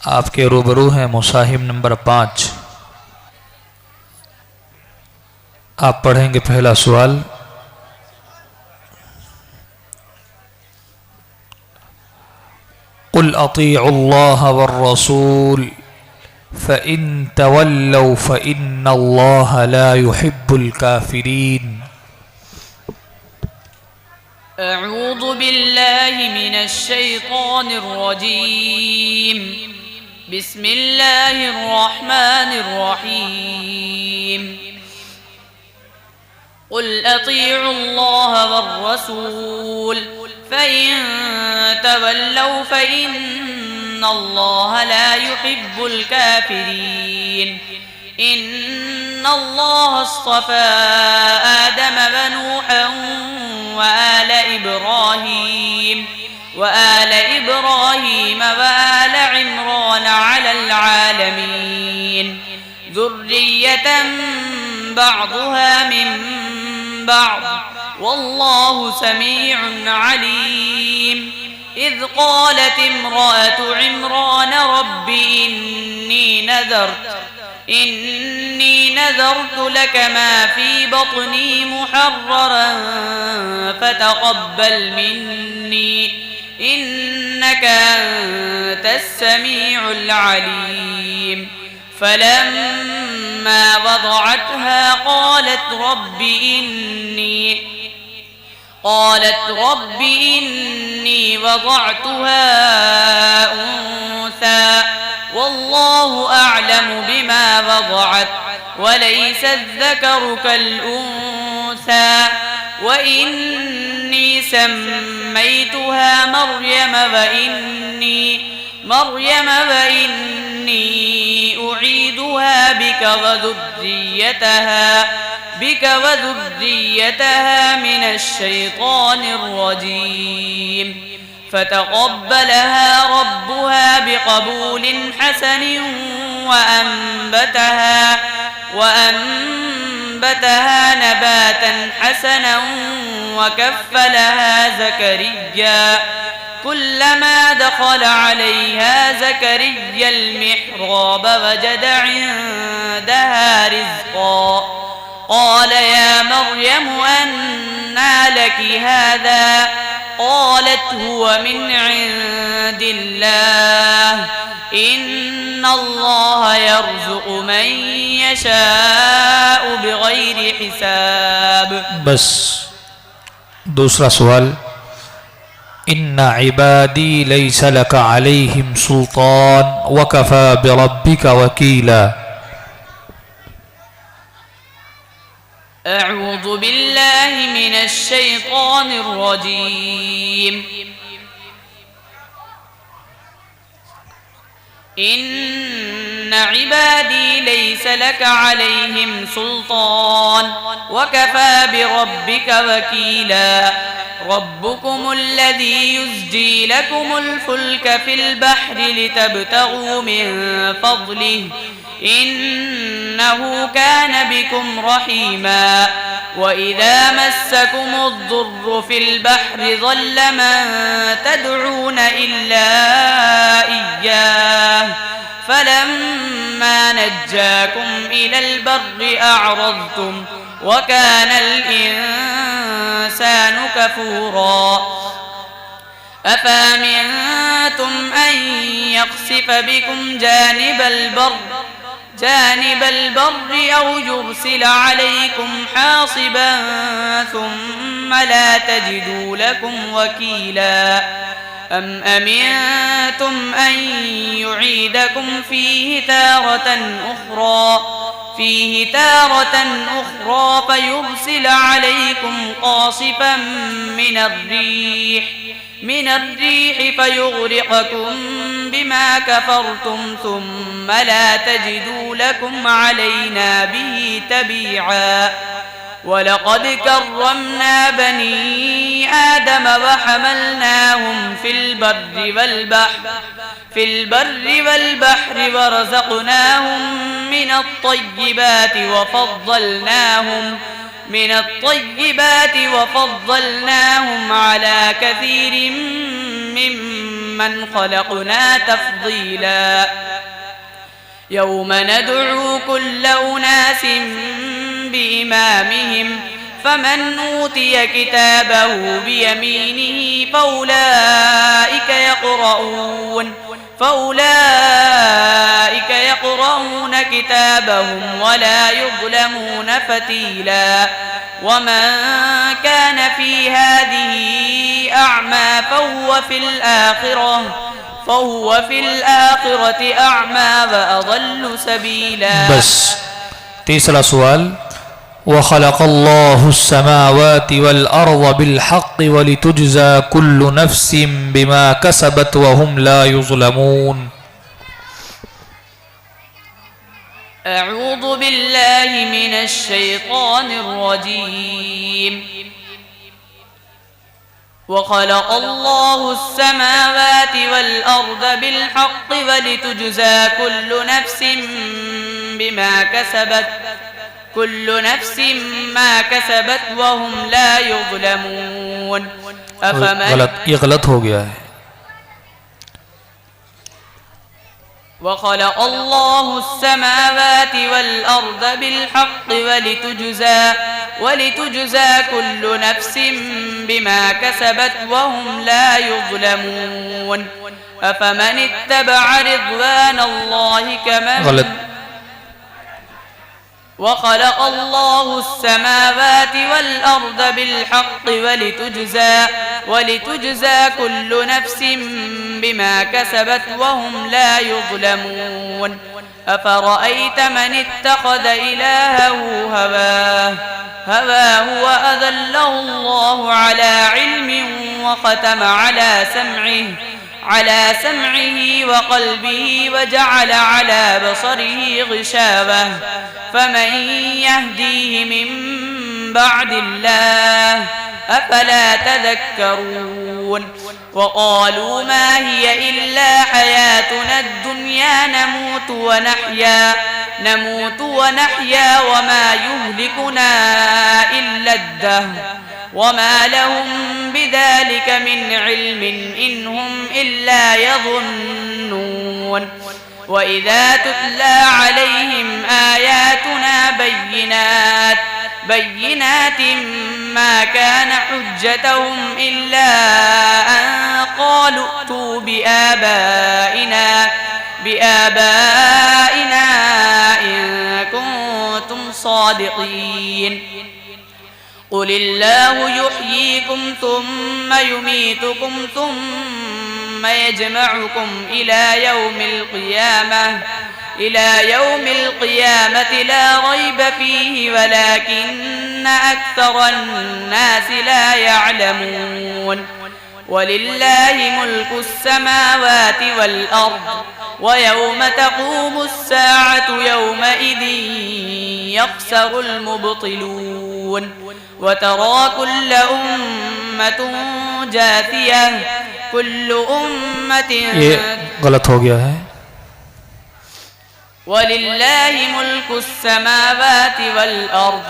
आपके रूबरू हैं मुसाहिब नंबर 5। आप पढ़ेंगे पहला सवाल। कुल अतीउल्लाह वर्रसूल फ़इन तवल्लौ फ़इन्नल्लाह ला युहिब्बुल काफ़िरीन। अऊज़ु बिल्लाहि मिनश शैतानिर रजीम। बिस्मिल्लाहिर रहमानिर रहीम। कुल अतीउल्लाह वर्रसूल फ़इन तवल्लौ फ़इन्नल्लाह ला युहिब्बुल काफ़िरीन। इन्नल्लाह अस्तफ़ा आदम व नूहन وآل إبراهيم وآل عمران على العالمين ذرية بعضها من بعض والله سميع عليم. إذ قالت امرأة عمران رب إني نذرت لك ما في بطني محررا فتقبل مني إنك أنت السميع العليم. فلما وضعتها قالت رب إني وضعتها أنثى والله أعلم بما وضعت وليس الذكر كالأنثى وإني سميتها مريم وإني أعيدها بك وذريتها من الشيطان الرجيم. فتقبلها ربها بقبول حسن وأنبتها نباتا حسنا وكفلها زكريا. كلما دخل عليها زكريا المحراب وجد عندها رزقا قال يا مريم أنى لك هذا قالت هو من عند الله إن الله يرزق من يشاء بغير حساب. बस दूसरा सवाल। इन्ना इबादी लैसा लका अलैहिम सुल्तान वकफा बिरब्बिका वकीला। أعوذ بالله من الشيطان الرجيم. إن عبادي ليس لك عليهم سلطان وكفى بربك وكيلا. ربكم الذي يزجي لكم الفلك في البحر لتبتغوا من فضله إنه كان بكم رحيما. وإذا مسكم الضر في البحر ضل من تدعون إلا إياه فلما نجاكم إلى البر أعرضتم وكان الإنسان كفورا. أفأمنتم أن يخسف بكم جانب البر أو يرسل عليكم حاصبا ثم لا تجدوا لكم وكيلا. أم أمنتم أن يعيدكم فيه تارة أخرى فيرسل عليكم قاصفا من الريح فيغرقكم بما كفرتم ثم لا تجدوا لكم علينا به تبيعا. ولقد كرمنا بني آدم وحملناهم في البر والبحر ورزقناهم من الطيبات وفضلناهم على كثير ممن ممن خلقنا تفضيلا يوم ندعو كل أناس بإمامهم فمن أوتي كتابه بيمينه فأولئك يقرؤون كتابهم ولا يظلمون فتيلا ومن كان في هذه أعمى فهو في الآخرة أعمى وأضل سبيلا. بس تیسرا سوال وخلق الله السماوات والأرض بالحق ولتجزى كل نفس بما كسبت وهم لا يظلمون. أعوذ بالله من الشيطان الرجيم. وخلق الله السماوات والأرض بالحق ولتجزى كل نفس ما كسبت وهم لا يظلمون. ये गलत हो गया है. وخلق الله السماوات والأرض بالحق ولتجزى كل نفس بما كسبت وهم لا يظلمون. أفمن اتبع رضوان الله كمن غلط. وخلق الله السماوات والأرض بالحق ولتجزى كل نفس بما كسبت وهم لا يظلمون. أفرأيت من اتخذ إلهه هواه وأذله الله على علم وختم على سمعه وقلبه وجعل على بصره غشاوة فمن يهديه من بعد الله أفلا تذكرون. وقالوا ما هي إلا حياتنا الدنيا نموت ونحيا وما يهلكنا إلا الدهر وما لهم بذلك من علم إن هم إلا يظنون. وإذا تتلى عليهم آياتنا بينات ما كان حجتهم إلا أن قالوا ائتوا بآبائنا إن كنتم صادقين. قل الله يحييكم ثم يميتكم ثم يجمعكم إلى يوم القيامة لا ريب فيه ولكن أكثر الناس لا يعلمون. ولله ملك السماوات والأرض ويوم تقوم الساعة يومئذ يخسر المبطلون. وترى كل أمة جاثية كل أمة غلط हो गया है. ولله ملك السماوات والأرض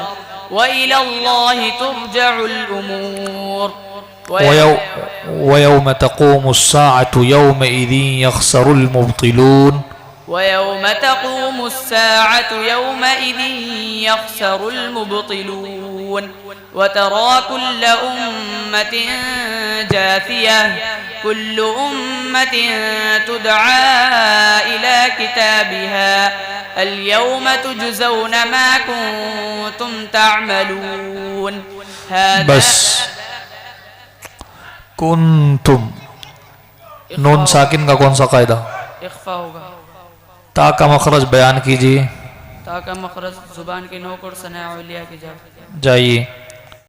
وإلى الله ترجع الأمور. ويوم تقوم الساعة يومئذ يخسر المبطلون. ويوم تقوم الساعة يومئذ يخسر المبطلون. وترى كل أمة جاثية كل أمة تدعى إلى كتابها اليوم تجزون ما كنتم تعملون. بس कुंतुम नून साकिन का कौन सा कायदा? इख्फा होगा. ता का मखरज बयान कीजिए. ता का मखरज जुबान के नोक और सना उलिया की जाए. जाइए.